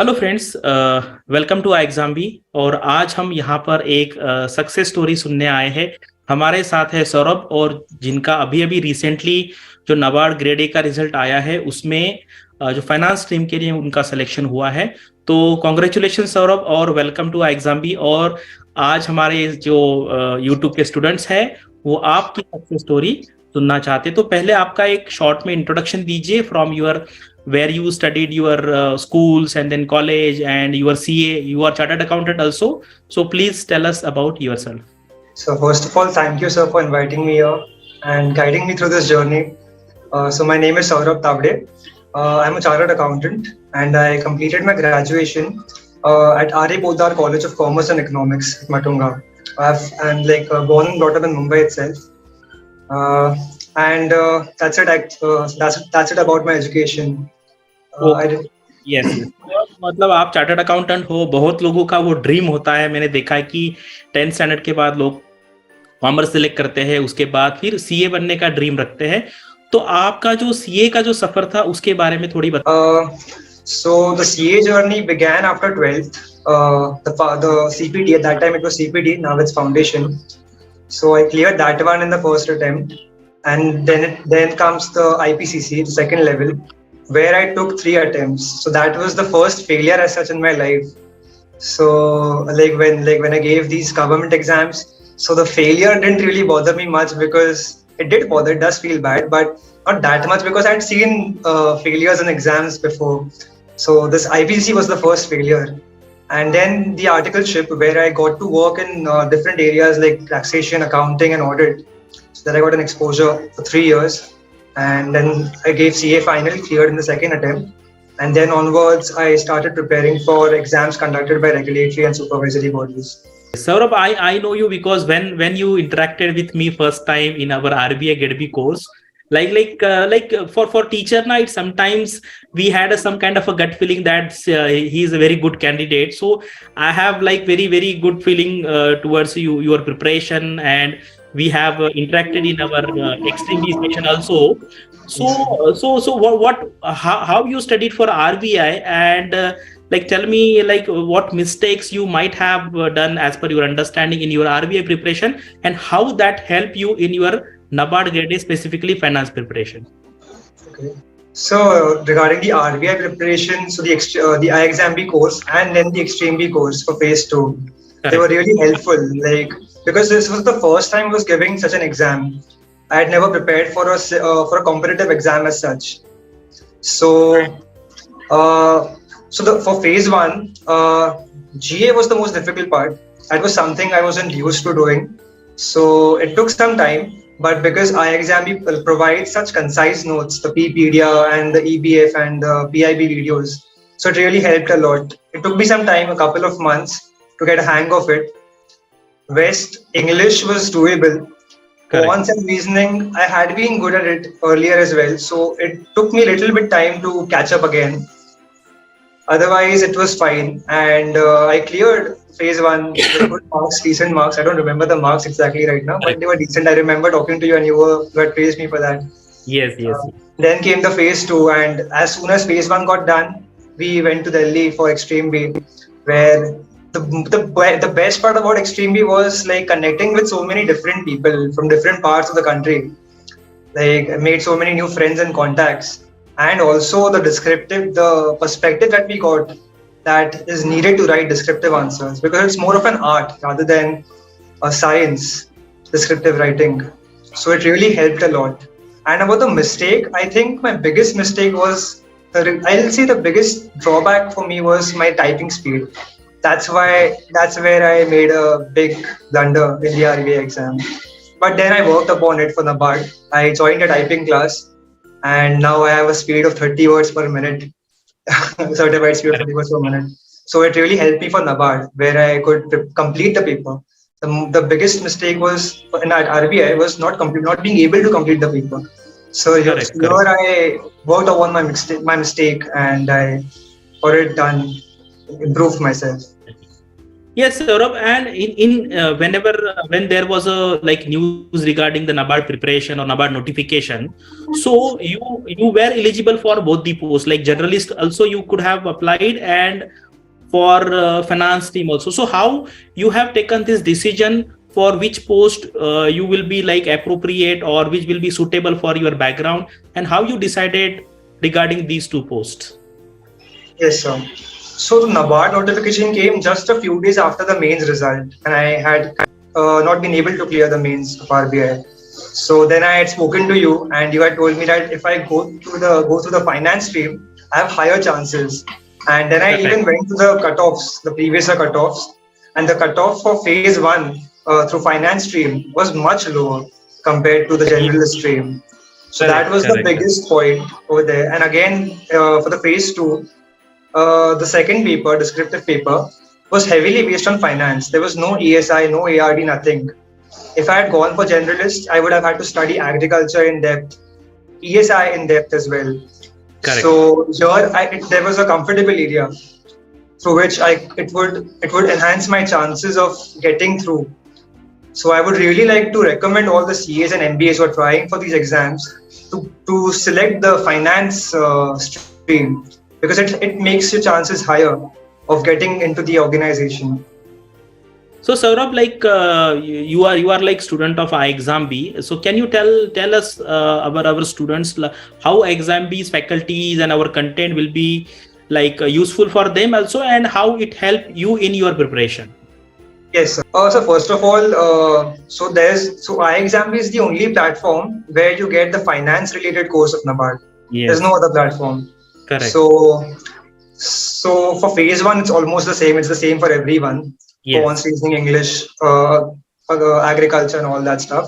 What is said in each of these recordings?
Hello friends, welcome to exam B. और आज हम यहाँ पर एक सक्सेस स्टोरी सुनने आए हैं। हमारे साथ है सौरभ, और जिनका अभी अभी रिसेंटली जो नाबार्ड ग्रेड ए का रिजल्ट आया है उसमें जो फाइनेंस स्ट्रीम के लिए उनका सिलेक्शन हुआ है। तो कॉन्ग्रेचुलेशन सौरभ, और वेलकम टू एग्जाम बी। और आज हमारे जो यूट्यूब के स्टूडेंट्स हैं वो आपकी सक्सेस स्टोरी सुनना चाहते हैं। तो पहले आपका एक शॉर्ट में इंट्रोडक्शन दीजिए from your where you studied your schools and then college, and you are CA, you are chartered accountant also. So please tell us about yourself. So first of all, thank you, sir, for inviting me here and guiding me through this journey. So my name is Saurabh Tawade. I'm a chartered accountant and I completed my graduation at RA College of Commerce and Economics at Matunga. I'm born and brought up in Mumbai itself. And that's it. That's it about my education. Yes. मतलब आप chartered accountant हो, बहुत लोगों का वो dream होता है। मैंने देखा है कि 10th स्टैंडर्ड के बाद लोग कॉमर्स सिलेक्ट करते हैं, उसके बाद फिर सीए बनने का ड्रीम रखते हैं। तो आपका जो सीए का जो सफर था उसके बारे में थोड़ी बताओ। So the CA journey began after 12th. The CPT, at that time it was CPT, now it's foundation. So I cleared that one in the first attempt, and then comes the IPCC, the second level, where I took 3 attempts. So that was the first failure as such in my life. So when I gave these government exams, so the failure didn't really bother me much, because it did bother, it does feel bad, but not that much, because I'd seen failures in exams before. So this IPCC was the first failure. And then the articleship, where I got to work in different areas like taxation, accounting and audit. So that I got an exposure for 3 years. And then I gave CA final, cleared in the second attempt. And then onwards, I started preparing for exams conducted by regulatory and supervisory bodies. Saurabh, I know you because when you interacted with me first time in our RBA GrA course, like for teacher night, sometimes we had some kind of a gut feeling that he is a very good candidate. So I have like very good feeling towards your preparation, and we have interacted in our extreme B session also. So how you studied for RBI, and like tell me like what mistakes you might have done as per your understanding in your RBI preparation, and how that help you in your NABARD Grade-A, specifically finance preparation. Okay. So regarding the RBI preparation, so the iExam B course and then the Extreme B course for phase 2, Correct. They were really helpful. Like, because this was the first time I was giving such an exam. I had never prepared for a competitive exam as such. So for phase 1, GA was the most difficult part. That was something I wasn't used to doing. So it took some time. But because iExam provides such concise notes, the PPedia and the EBF and the PIB videos, so it really helped a lot. It took me some time, a couple of months, to get a hang of it. West English was doable. Quants and reasoning, I had been good at it earlier as well, so it took me a little bit time to catch up again. Otherwise, it was fine, and I cleared phase 1 with good marks, decent marks. I don't remember the marks exactly right now, but they were decent. I remember talking to you, and you had praised me for that. Yes. Then came the phase 2, and as soon as phase 1 got done, we went to Delhi for Extreme B, where the best part about Extreme B was like connecting with so many different people from different parts of the country. Like, I made so many new friends and contacts. And also the perspective that we got, that is needed to write descriptive answers, because it's more of an art rather than a science, descriptive writing. So it really helped a lot. And about the mistake, I think my biggest mistake was, I'll say the biggest drawback for me was my typing speed. That's where I made a big blunder in the RBA exam. But then I worked upon it for NABARD. I joined a typing class. And now I have a speed of 30 words per minute, certified speed of 30 words per minute. So it really helped me for NABARD, where I could complete the paper. The biggest mistake was at RBI was not being able to complete the paper. So here I worked on my mistake, and I got it done, improved myself. Yes, Saurabh, and in whenever when there was a like news regarding the NABARD preparation or NABARD notification, so you were eligible for both the posts, like generalist also you could have applied, and for finance team also. So how you have taken this decision for which post you will be like appropriate or which will be suitable for your background, and how you decided regarding these two posts? Yes, sir. So the NABARD notification came just a few days after the mains result, and I had not been able to clear the mains of RBI. So then I had spoken to you, and you had told me that if I go through the finance stream, I have higher chances. And then I even Correct. went to the cutoffs, the previous year cutoffs, and the cutoff for phase one through finance stream was much lower compared to the generalist stream. So that Correct, was the correct. biggest point over there. And again, for the phase two, the second paper, descriptive paper, was heavily based on finance. There was no ESI, no ARD, nothing. If I had gone for generalist, I would have had to study agriculture in depth, ESI in depth as well. Correct. So here, there was a comfortable area through which it would enhance my chances of getting through. So I would really like to recommend all the CAs and MBAs who are trying for these exams to select the finance stream, because it makes your chances higher of getting into the organization. So Saurabh, like you are like student of Exam B. So can you tell us our students how Exam B's faculties and our content will be like useful for them also, and how it help you in your preparation? Yes, sir. So first of all, so iExam is the only platform where you get the finance related course of NABARD. There's no Yes, other platform. correct. So so for phase one, it's almost the same. It's the same for everyone. Quants, Yes, reasoning, English, agriculture, and all that stuff.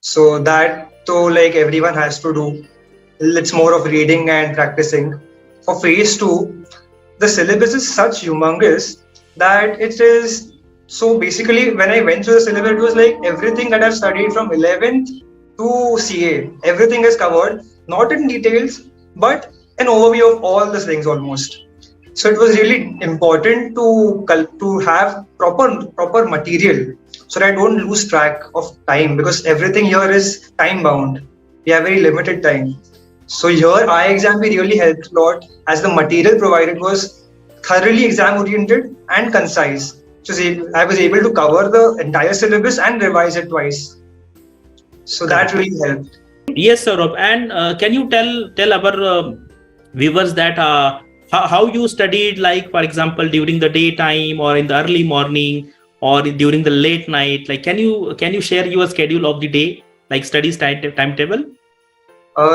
So that though like everyone has to do. It's more of reading and practicing. For phase two, the syllabus is such humongous that it is. So basically, when I went through the syllabus, it was like everything that I've studied from 11th to CA, everything is covered, not in details, but an overview of all the things almost. So it was really important to have proper material so that I don't lose track of time, because everything here is time bound. We have very limited time. So here iExam really helped a lot, as the material provided was thoroughly exam oriented and concise. So I was able to cover the entire syllabus and revise it twice. So that correct. really helped. Yes, Saurabh. And can you tell our viewers that how you studied, like for example, during the daytime or in the early morning or during the late night? Like, can you share your schedule of the day, like studies timetable?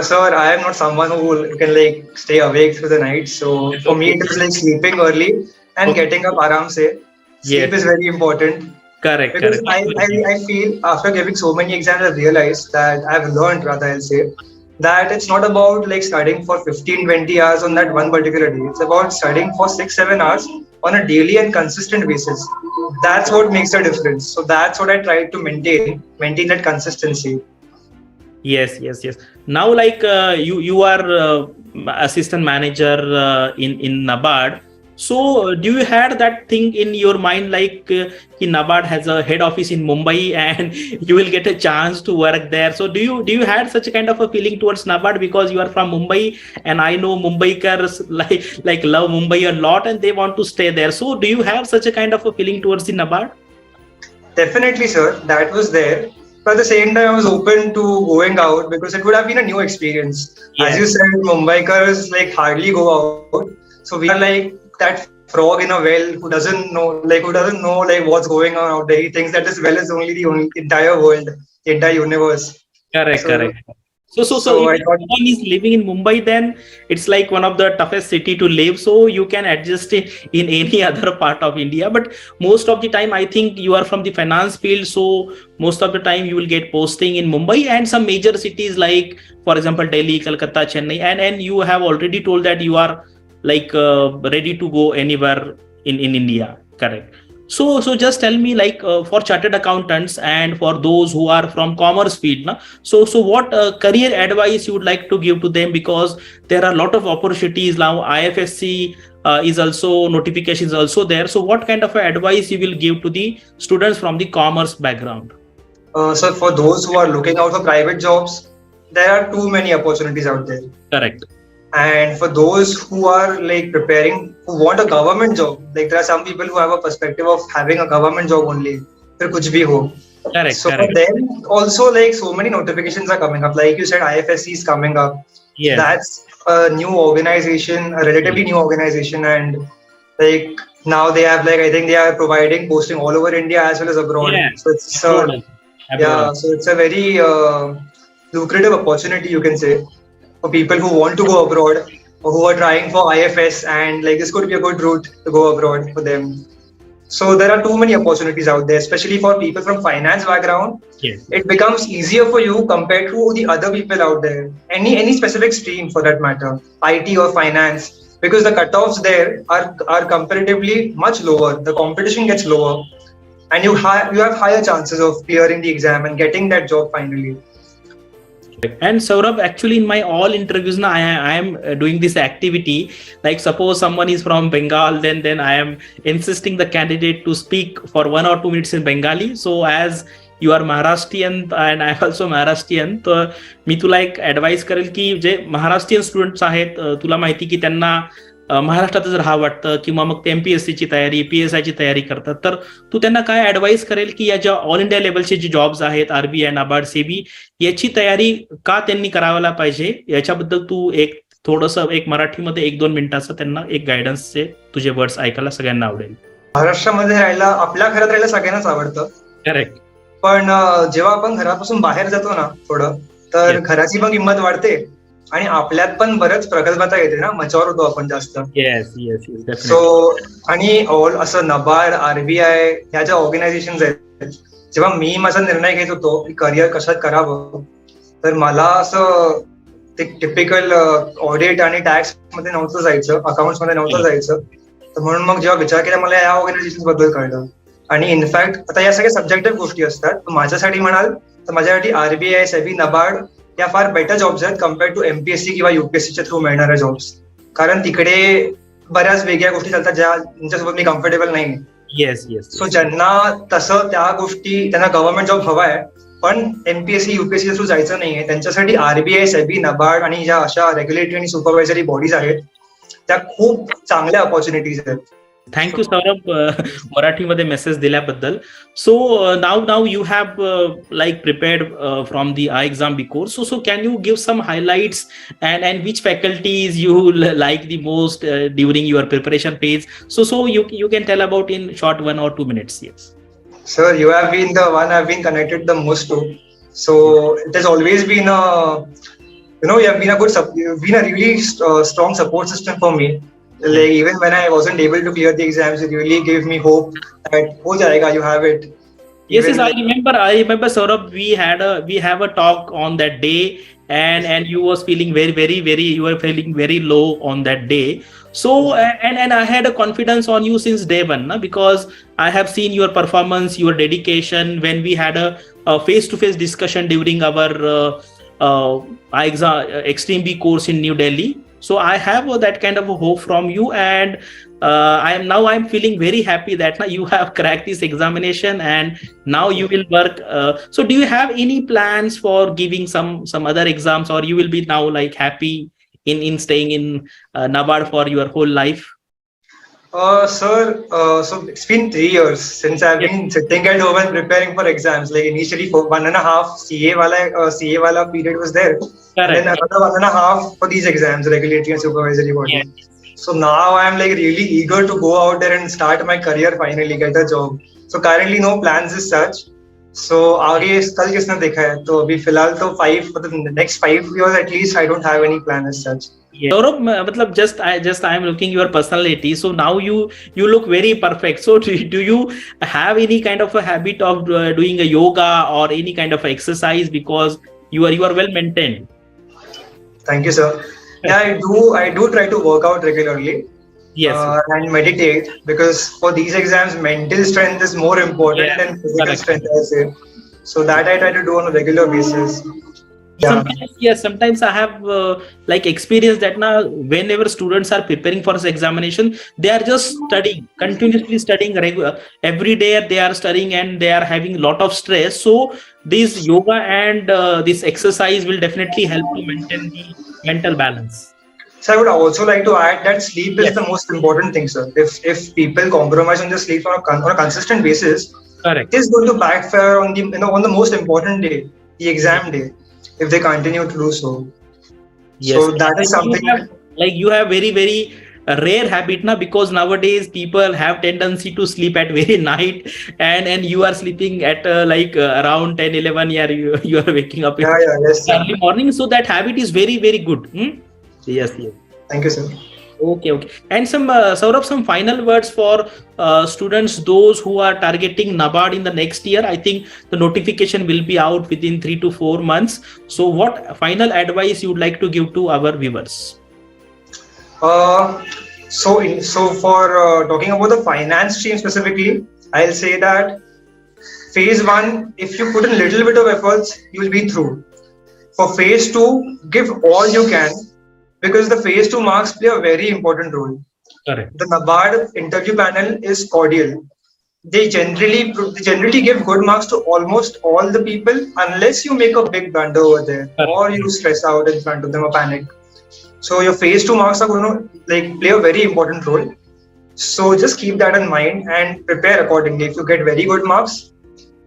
Sir, I am not someone who can like stay awake through the night. So It's for me, okay. it is like sleeping early and Okay. getting up aram se. Sleep Yes, is very important, correct, because correct. Absolutely. I feel after giving so many exams, I've realized that I've learned, rather I'll say, that it's not about like studying for 15, 20 hours on that one particular day. It's about studying for 6, 7 hours on a daily and consistent basis. That's what makes a difference. So that's what I try to maintain that consistency. Yes, yes, yes. Now, like you are assistant manager in NABARD. So, do you had that thing in your mind, like NABARD has a head office in Mumbai, and you will get a chance to work there? So, do you had such a kind of a feeling towards NABARD because you are from Mumbai, and I know Mumbaikars like love Mumbai a lot, and they want to stay there. So, do you have such a kind of a feeling towards the NABARD? Definitely, sir, that was there. But at the same time, I was open to going out because it would have been a new experience. As you Yes. said, Mumbaikars like hardly go out. So we are like that frog in a well who doesn't know like what's going on out there. He thinks that this well is only the only entire world, the entire universe. Correct, So correct. So so if I thought someone is living in Mumbai, then it's like one of the toughest city to live. So you can adjust it in any other part of India. But most of the time, I think you are from the finance field. So most of the time, you will get posting in Mumbai and some major cities like, for example, Delhi, Calcutta, Chennai. And you have already told that you are like ready to go anywhere in India. Correct. So just tell me, like for chartered accountants and for those who are from commerce field, na, so what career advice you would like to give to them, because there are a lot of opportunities now. IFSC is also, notifications also there. So what kind of advice you will give to the students from the commerce background? So for those who are looking out for private jobs, there are too many opportunities out there. Correct. And for those who are like preparing, who want a government job, like there are some people who have a perspective of having a government job only, फिर कुछ भी हो. Correct. So Correct. for them also, like so many notifications are coming up. Like you said, IFSC is coming up. Yes. That's a new organization, a relatively new organization, and like now they have, like I think they are providing posting all over India as well as abroad. Yeah. So it's Abroad. yeah, so it's a very lucrative opportunity, you can say, for people who want to go abroad or who are trying for IFS, and like this could be a good route to go abroad for them. So there are too many opportunities out there, especially for people from finance background. Yes. It becomes easier for you compared to the other people out there. Any specific stream for that matter, IT or finance, because the cutoffs there are comparatively much lower. The competition gets lower, and you have higher chances of clearing the exam and getting that job finally. And Saurabh, actually in my all interviews now, I am doing this activity. Like suppose someone is from Bengal, then I am insisting the candidate to speak for 1 or 2 minutes in Bengali. So as you are Maharashtrian and I am also Maharashtrian, तर मी तुला एक advice करेल की जे Maharashtrian students आहेत, तुला माहिती की त्यांना महाराष्ट्रातच राहावं वाटतं किंवा मग ते MPSC ची तयारी, PSI ची तयारी करतात, तर तू त्यांना काय ऍडवाइस करेल की या ज्या ऑल इंडिया लेवलचे जे जॉब्स आहेत, RBI, नाबार्ड, सेबी, याची तयारी का त्यांनी करायला पाहिजे, याच्याबद्दल तू एक थोडंसं एक मराठीमध्ये 1-2 मिनिटाचं त्यांना एक गायडन्सचे तुझे वर्ड्स ऐकायला सगळ्यांना आवडेल. महाराष्ट्रामध्ये राहायला, आपल्या घरात राहायला सगळ्यांनाच आवडतं. करेक्ट. पण जेव्हा आपण घरापासून बाहेर जातो ना थोडं, तर घराची पण किंमत वाढते आणि आपल्यात पण बरंच प्रगल्भता येते ना, मच्युअर होतो आपण जास्त. सो आणि ऑल असं NABARD, RBI ह्या ज्या ऑर्गनायझेशन आहेत, जेव्हा मी माझा निर्णय घेत होतो की करिअर कशात करावं, तर मला असं ते टिपिकल ऑडिट आणि टॅक्स मध्ये नव्हतं जायचं, अकाउंट्स मध्ये नव्हतं जायचं. तर म्हणून मग जेव्हा विचार केला, मला या ऑर्गनायझेशन बद्दल कळलं. आणि इनफॅक्ट आता या सगळ्या सब्जेक्टिव्ह गोष्टी असतात. माझ्यासाठी म्हणाल तर माझ्यासाठी RBI, सेबी, NABARD या फार बेटर जॉब्स आहेत कम्पेअर्ड टू MPSC किंवा UPSCच्या थ्रू मिळणाऱ्या जॉब्स. कारण तिकडे बऱ्याच वेगळ्या गोष्टी चालतात ज्यांच्यासोबत मी कम्फर्टेबल नाही. Yes yes. सो ज्यांना तसं त्या गोष्टी, त्यांना गव्हर्नमेंट जॉब हवा आहे पण MPSC, UPSC थ्रू जायचं नाहीये, त्यांच्यासाठी RBI, सेबी, NABARD आणि ज्या अशा रेग्युलेटरी आणि सुपरवायझरी बॉडीज आहेत, त्या खूप चांगल्या ऑपॉर्च्युनिटीज आहेत. थँक्यू सौरभ मराठीमध्ये मेसेज दिल्याबद्दल. सो नाव you have like prepared from the exam before, so can you give some highlights and which faculties you like the most during your preparation phase, so you can tell about in short 1 or 2 minutes. Yes sir, you have been the one I've been connected the most to, so it has always been you have been a really strong support system for me. Like even when I wasn't able to clear the exams, it really gave me hope that ho jayega, you have it. Yes, I remember Saurabh, we have a talk on that day, and you was feeling you were feeling very low on that day. So and I had a confidence on you since day one, because I have seen your performance, your dedication when we had a face-to-face discussion during our Extreme B course in New Delhi. So I have that kind of a hope from you, and I'm feeling very happy that now you have cracked this examination and now you will work. So do you have any plans for giving some other exams, or you will be now like happy in staying in NABARD for your whole life? Sir, so it's been 3 years since I've been sitting at home and preparing for exams. Like initially for 1.5 CA wala period was there. Correct. And then another 1.5 for these exams, regulatory and supervisory body. Yes. So now I'm like really eager to go out there and start my career finally, get a job. So currently no plans as such. So आगे कल किसने देखा है, तो अभी फिलहाल तो 5 for the next 5 years at least I don't have any plan as such. Saurabh, matlab just I am looking your personality. So now you look very perfect. So do you have any kind of a habit of doing a yoga or any kind of exercise, because you are well maintained? Thank you, sir. Yeah, I do try to work out regularly. Yes. and meditate, because for these exams, mental strength is more important Yeah. than physical Correct. strength, I say. So that I try to do on a regular basis. Yeah. Sometimes, yes, sometimes I have like experienced that now whenever students are preparing for this examination, they are just studying, continuously studying regular every day. They are studying and they are having a lot of stress. So this yoga and this exercise will definitely help to maintain the mental balance. So I would also like to add that sleep is Yes, the most important thing, sir. If people compromise on the sleep on a consistent basis, it correct. is going to backfire on the on the most important day, the exam day, if they continue to do so. Yes, So that is something. like you have very very rare habit now, because nowadays people have tendency to sleep at very night, and you are sleeping at around 10, 11. Yeah, you are waking up Yeah, in yeah, yes, sir. early morning. So that habit is very very good. Yes, yes. Thank you, sir. Okay, okay. And some Saurabh, some final words for students, those who are targeting NABARD in the next year. I think the notification will be out within 3 to 4 months. So, what final advice you would like to give to our viewers? Uh, so for talking about the finance stream specifically, I'll say that phase one, if you put in a little bit of efforts, you will be through. For phase two, give all you can, because the phase two marks play a very important role. Correct. The NABARD interview panel is cordial. They generally give good marks to almost all the people, unless you make a big blunder over there Correct. or you stress out in front of them or panic. So your phase two marks are going to like play a very important role. So just keep that in mind and prepare accordingly. If you get very good marks,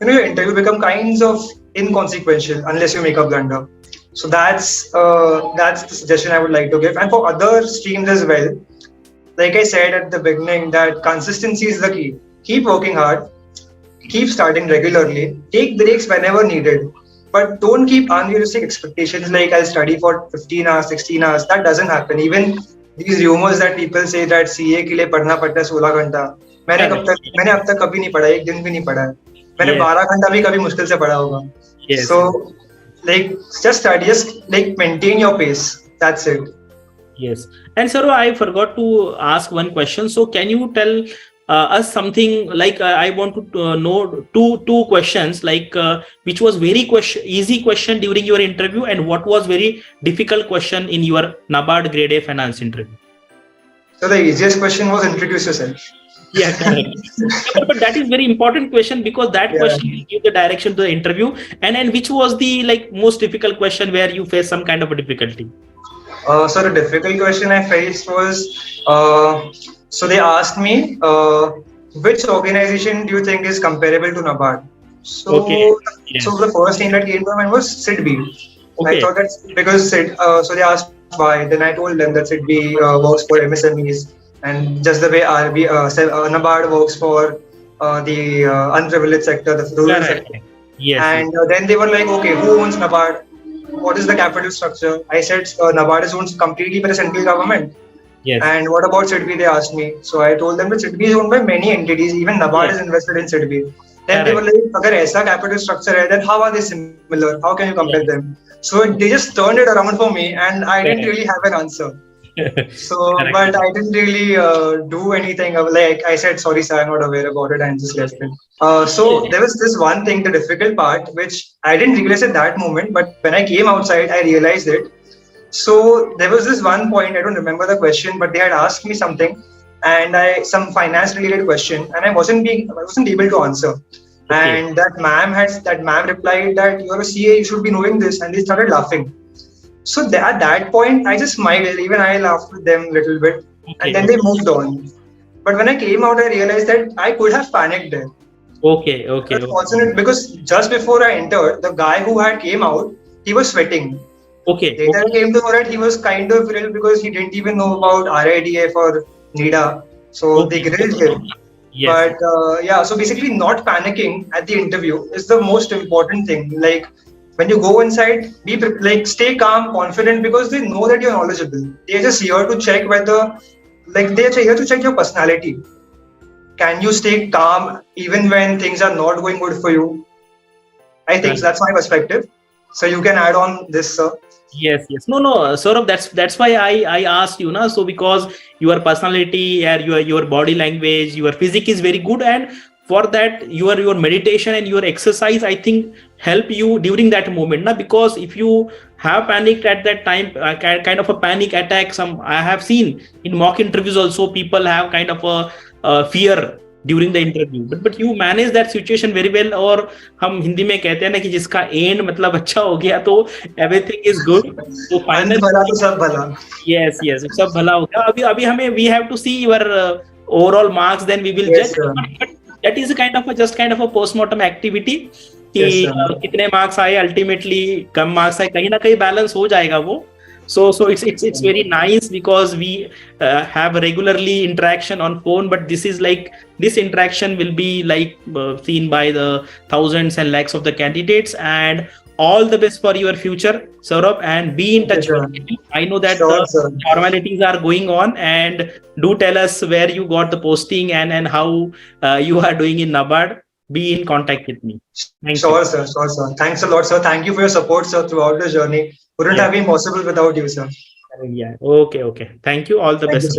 your interview become kinds of inconsequential unless you make a blunder. So that's the suggestion I would like to give. And for other streams as well, like I said at the beginning, that consistency is the key. Keep working hard, keep studying regularly, take breaks whenever needed, but don't keep unrealistic expectations like I'll study for 15 hours, 16 hours. That doesn't happen. Even these rumors that people say that CA के लिए पढ़ना पड़ता है 16 घंटा, मैंने अब तक कभी नहीं पढ़ा, एक दिन भी नहीं पढ़ा है. मैंने 12 घंटा भी कभी मुश्किल से पढ़ा होगा. So like just study, just like maintain your pace. That's it. Yes. And sir, I forgot to ask one question. So can you tell us something like I want to know two questions, like which was very easy question during your interview, and what was very difficult question in your NABARD Grade-A finance interview? So the easiest question was introduce yourself. Yeah, correct. But that is very important question, because that question will give the direction to the interview. And which was the like most difficult question where you face some kind of a difficulty? So the difficult question I faced was, so they asked me, which organization do you think is comparable to NABARD? So, so the first name that came to my mind was SIDBI. I thought that because so they asked why. Then I told them that SIDBI works for MSMEs, and just the way NABARD works for the unprivileged sector, the rural sector. Yes. And then they were like, okay, who owns NABARD? What is the capital structure? I said NABARD is owned completely by the central government. Yes. And what about SIDBI? They asked me. So I told them that SIDBI is owned by many entities. Even NABARD is invested in SIDBI. Then they were like, agar aisa capital structure hai, then how are they similar? How can you compare them? So they just turned it around for me, and I didn't really have an answer. So, but I didn't really do anything. Like I said, sorry, sir, I'm not aware about it, and just left it. So there was this one thing, the difficult part, which I didn't realize at that moment, but when I came outside, I realized it. So there was this one point, I don't remember the question, but they had asked me something, and some finance related question, and I wasn't able to answer. And that ma'am replied that you're a CA, you should be knowing this, and they started laughing. So at that point, I just smiled. Even I laughed with them a little bit, and then they moved on. But when I came out, I realized that I could have panicked there. Okay. That's fortunate, because just before I entered, the guy who had came out, he was sweating. Later I came to know that he was kind of ill because he didn't even know about RIDF or NIDA. So they grilled him. Yes. But so basically not panicking at the interview is the most important thing. Like when you go inside, stay calm, confident, because they know that you're knowledgeable. They're just here to check they're here to check your personality. Can you stay calm even when things are not going good for you? I think that's my perspective. So you can add on this, sir. Yes, yes. No, no, Saurabh, that's why I asked you, na. So because your personality and your body language, your physique is very good, and for that your meditation and your exercise, I think help you during that moment, na. Because if you have panicked at that time, kind of a panic attack. Some I have seen in mock interviews also, people have kind of a fear during the interview, but you manage that situation very well. और हम हिंदी में कहते हैं ना कि जिसका and मतलब अच्छा हो गया तो everything is good. So अंत finally, भला तो सब भला. yes, yes, सब भला हो गया. अभी अभी हमें we have to see your overall marks, then we will Yes judge. sir. But that is a kind of a just kind of a postmortem activity कि Yes sir. कितने मार्क्स आए, अल्टीमेटली कम मार्क्स आए, कहीं ना कहीं balance हो जाएगा वो. So it's very nice because we have regularly interaction on phone, but this is like this interaction will be like seen by the thousands and lakhs of the candidates. And all the best for your future, Saurabh, and be in touch Sure. with me. I know that Sure, the sir. formalities are going on, and do tell us where you got the posting and how you are doing in NABARD. Be in contact with me. Thank you. Sure sir. Sure sir. Thanks a lot sir. Thank you for your support sir throughout the journey. Wouldn't Yeah. have been possible without you sir. Yeah. Okay. Okay. Thank you. All the Thank you, best. sir.